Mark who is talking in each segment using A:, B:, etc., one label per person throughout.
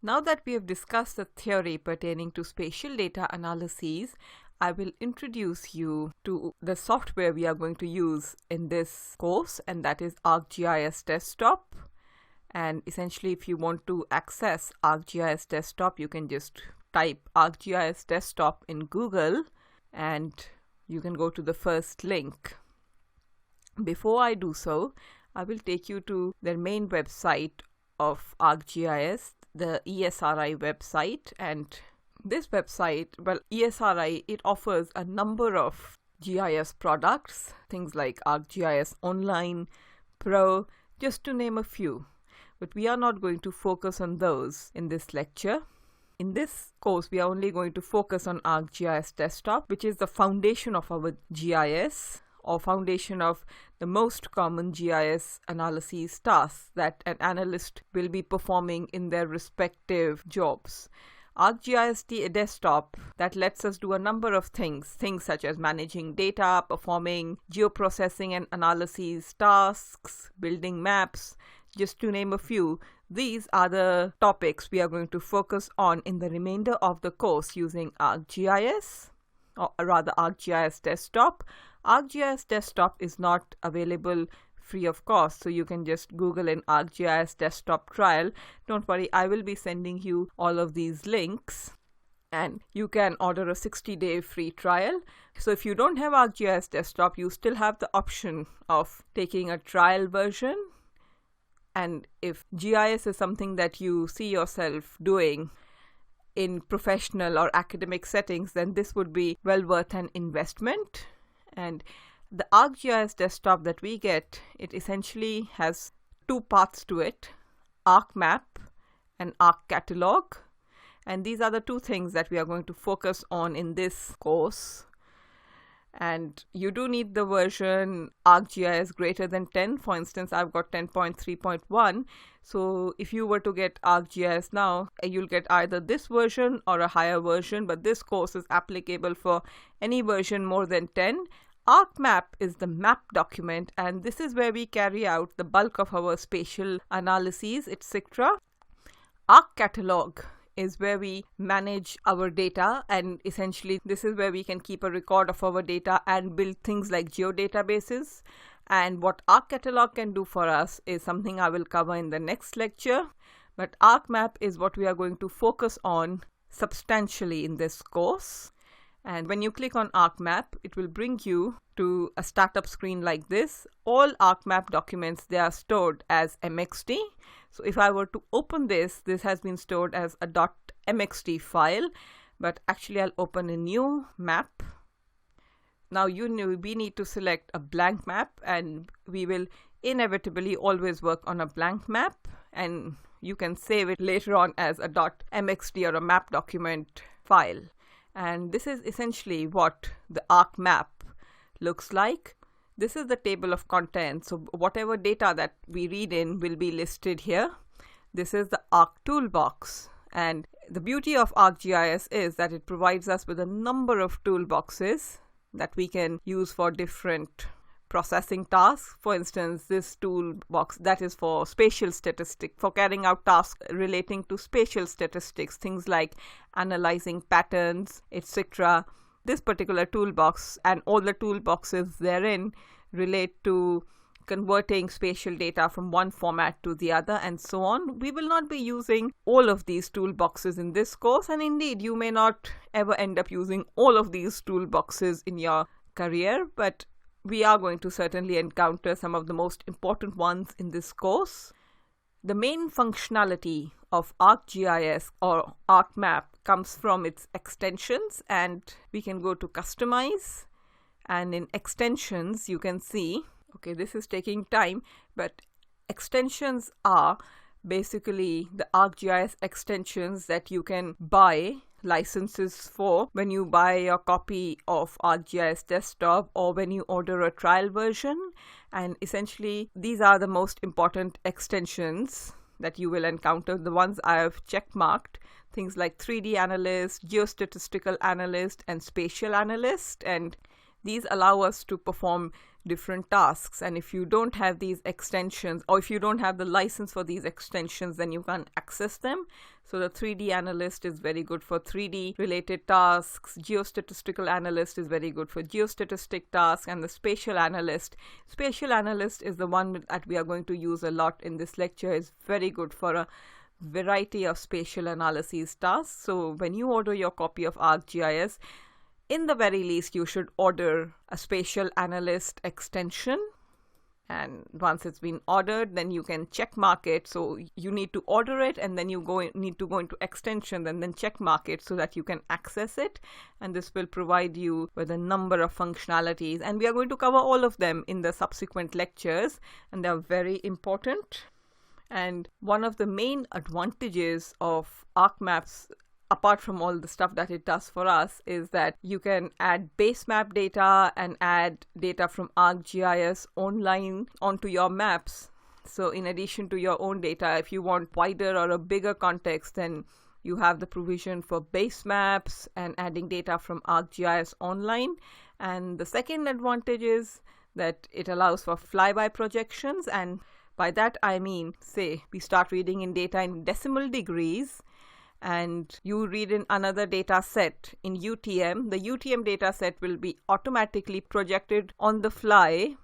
A: Now that we have discussed the theory pertaining to spatial data analyses, I will introduce you to the software we are going to use in this course, and that is ArcGIS Desktop. And essentially, if you want to access ArcGIS Desktop, you can just type ArcGIS Desktop in Google and you can go to the first link. Before I do so, I will take you to their main website of ArcGIS, the ESRI website. And this website, well, ESRI, it offers a number of GIS products, things like ArcGIS Online, Pro, just to name a few. But we are not going to focus on those in this lecture. In this course, we are only going to focus on ArcGIS Desktop, which is the foundation of our GIS, or foundation of the most common GIS analyses tasks that an analyst will be performing in their respective jobs. ArcGIS Desktop, that lets us do a number of things such as managing data, performing geoprocessing and analyses tasks, building maps, just to name a few. These are the topics we are going to focus on in the remainder of the course using ArcGIS, or rather ArcGIS Desktop. ArcGIS Desktop is not available free of cost, so you can just Google an ArcGIS Desktop trial. Don't worry, I will be sending you all of these links, and you can order a 60-day free trial. So if you don't have ArcGIS Desktop, you still have the option of taking a trial version. And if GIS is something that you see yourself doing in professional or academic settings, then this would be well worth an investment. And the ArcGIS Desktop that we get, it essentially has two parts to it, ArcMap and ArcCatalog. And these are the two things that we are going to focus on in this course. And you do need the version ArcGIS greater than 10. For instance, I've got 10.3.1. So if you were to get ArcGIS now, you'll get either this version or a higher version, but this course is applicable for any version more than 10. ArcMap is the map document, and this is where we carry out the bulk of our spatial analyses, etc. ArcCatalog is where we manage our data, and essentially this is where we can keep a record of our data and build things like geodatabases. And what ArcCatalog can do for us is something I will cover in the next lecture, but ArcMap is what we are going to focus on substantially in this course. And when you click on ArcMap, it will bring you to a startup screen like this. All ArcMap documents, they are stored as MXD. So if I were to open this has been stored as a .mxt file, but actually I'll open a new map. Now we need to select a blank map, and we will inevitably always work on a blank map, and you can save it later on as a .mxt or a map document file. And this is essentially what the ArcMap looks like. This is the table of contents. So whatever data that we read in will be listed here. This is the Arc toolbox. And the beauty of ArcGIS is that it provides us with a number of toolboxes that we can use for different processing tasks. For instance, this toolbox that is for spatial statistics, for carrying out tasks relating to spatial statistics, things like analyzing patterns, etc. This particular toolbox and all the toolboxes therein relate to converting spatial data from one format to the other, and so on. We will not be using all of these toolboxes in this course, and indeed you may not ever end up using all of these toolboxes in your career, but we are going to certainly encounter some of the most important ones in this course. The main functionality of ArcGIS or ArcMap comes from its extensions, and we can go to Customize, and in Extensions you can see, okay, this is taking time, but extensions are basically the ArcGIS extensions that you can buy licenses for when you buy a copy of ArcGIS Desktop or when you order a trial version. And essentially these are the most important extensions that you will encounter, the ones I have checkmarked, things like 3D Analyst, Geostatistical Analyst, and Spatial Analyst. And these allow us to perform different tasks. And if you don't have these extensions, or if you don't have the license for these extensions, then you can't access them. So the 3D analyst is very good for 3D related tasks. Geostatistical analyst is very good for geostatistic tasks. And the spatial analyst is the one that we are going to use a lot in this lecture, is very good for a variety of spatial analysis tasks. So when you order your copy of ArcGIS, in the very least, you should order a spatial analyst extension. And once it's been ordered, then you can check mark it. So you need to order it, and then you need to go into extension and then check mark it so that you can access it. And this will provide you with a number of functionalities. And we are going to cover all of them in the subsequent lectures, and they are very important. And one of the main advantages of ArcMaps, apart from all the stuff that it does for us, is that you can add base map data and add data from ArcGIS online onto your maps. So in addition to your own data, if you want wider or a bigger context, then you have the provision for base maps and adding data from ArcGIS online. And the second advantage is that it allows for flyby projections. And by that I mean, say we start reading in data in decimal degrees, and you read in another data set in UTM. The UTM data set will be automatically projected on the fly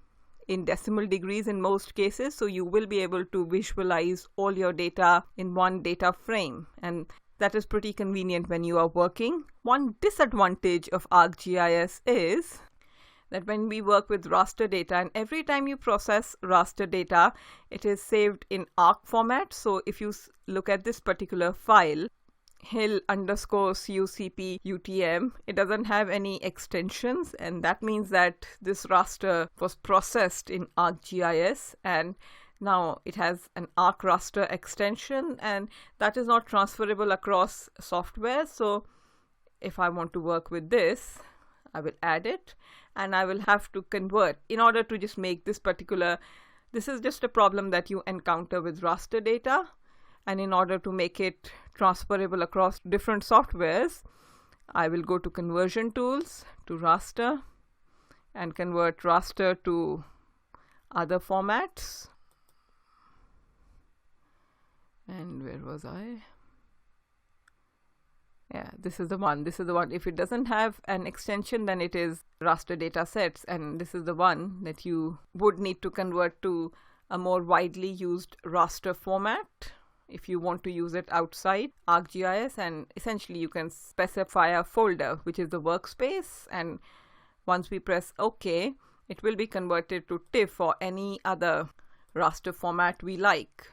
A: in decimal degrees in most cases. So you will be able to visualize all your data in one data frame. And that is pretty convenient when you are working. One disadvantage of ArcGIS is that when we work with raster data, and every time you process raster data, it is saved in ARC format. So if you look at this particular file, hill_cucp UTM, it doesn't have any extensions, and that means that this raster was processed in ArcGIS, and now it has an Arc raster extension, and that is not transferable across software. So if I want to work with this, I will add it, and I will have to convert in order to just make this particular, this is just a problem that you encounter with raster data. And in order to make it transferable across different softwares, I will go to conversion tools, to raster, and convert raster to other formats. And where was I? Yeah, this is the one. This is the one. If it doesn't have an extension, then it is raster data sets. And this is the one that you would need to convert to a more widely used raster format if you want to use it outside ArcGIS. And essentially you can specify a folder, which is the workspace. And once we press OK, it will be converted to TIFF or any other raster format we like.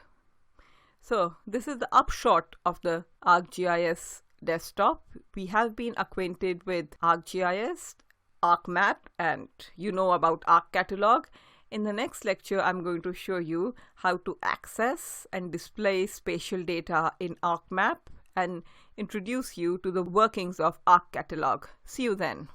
A: So this is the upshot of the ArcGIS desktop. We have been acquainted with ArcGIS, ArcMap, and you know about ArcCatalog. In the next lecture, I'm going to show you how to access and display spatial data in ArcMap and introduce you to the workings of ArcCatalog. See you then.